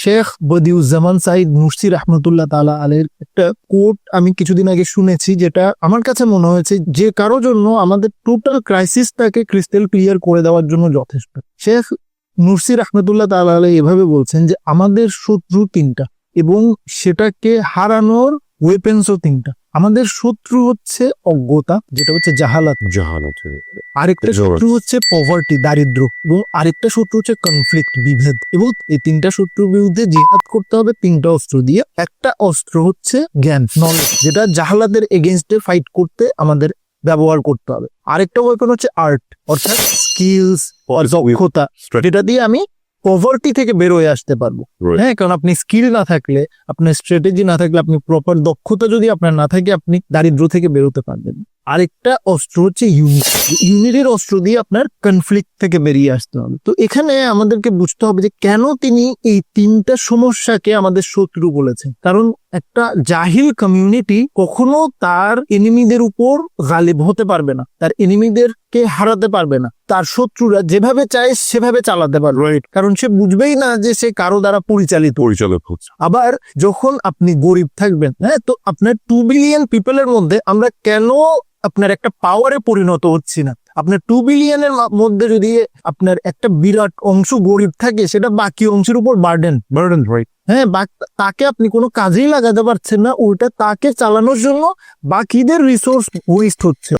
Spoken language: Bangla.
শেখ বদিউজ্জামান সাইদ নুরসি রহমতুল্লাহ তাআলা আলাইহির একটা কোট আমি কিছুদিন আগে শুনেছি, যেটা আমার কাছে মনে হয়েছে যে কারো জন্য আমাদের টোটাল ক্রাইসিসটাকে ক্রিস্টাল ক্লিয়ার করে দেওয়ার জন্য যথেষ্ট। শেখ নুরসি রহমতুল্লাহ তাআলা আলাইহি এভাবে বলছেন যে আমাদের শত্রু তিনটা এবং সেটাকে হারানোর ওয়েপেন্সও তিনটা। আমাদের শত্রু হচ্ছে অজ্ঞতা, যেটা হচ্ছে জাহালাত, আরেকটা শত্রু হচ্ছে পভার্টি, দারিদ্র, এবং আরেকটা শত্রু হচ্ছে কনফ্লিক্ট, বিভেদ। এবং এই তিনটা শত্রুর বিরুদ্ধে জিহাদ করতে হবে তিনটা অস্ত্র দিয়ে। একটা অস্ত্র হচ্ছে জ্ঞান, নলেজ, যেটা জাহালাতের এগেইনস্টে ফাইট করতে আমাদের ব্যবহার করতে হবে। আরেকটা ওয়েপন হচ্ছে আর্ট, অর্থাৎ স্কিলস, দক্ষতা, যেটা দিয়ে আমি পভার্টি থেকে বের হয়ে আসতে পারবো। হ্যাঁ, কারণ আপনি স্কিল না থাকলে, আপনার স্ট্র্যাটেজি না থাকলে, আপনি প্রপার দক্ষতা যদি আপনার না থাকে, আপনি দারিদ্র থেকে বেরোতে পারবেন। আরেকটা অস্ত্র হচ্ছে ইউনিটির অস্ত্র দিয়ে আপনার কনফ্লিক্ট থেকে বেরিয়ে আসতে হবে। তো এখানে আমাদেরকে বুঝতে হবে যে কেন তিনি এই তিনটা সমস্যাকে আমাদের শত্রু বলেছেন। কারণ একটা জাহিল কমিউনিটি কখনো তার এনিমিদের উপর গালিব হতে পারবে না, তার এনিমিদেরকে হারাতে পারবে না, তার শত্রুরা যেভাবে চায় সেভাবে চালাতে পারবে, কারণ সে বুঝবেই না যে সে কারো দ্বারা পরিচালিত হচ্ছে। আবার যখন আপনি গরিব থাকবেন, হ্যাঁ, তো আপনার 2 বিলিয়ন পিপলের মধ্যে আমরা কেন আপনার একটা পাওয়ারে পরিণত হচ্ছি না? আপনার 2 বিলিয়নের মধ্যে যদি আপনার একটা বিরাট অংশ গরিব থাকে, সেটা বাকি অংশের উপর বার্ডেন, রাইট? হ্যাঁ, তাকে আপনি কোনো কাজেই লাগাতে পারছেন না, উল্টা তাকে চালানোর জন্য বাকিদের রিসোর্স ওয়েস্ট হচ্ছে।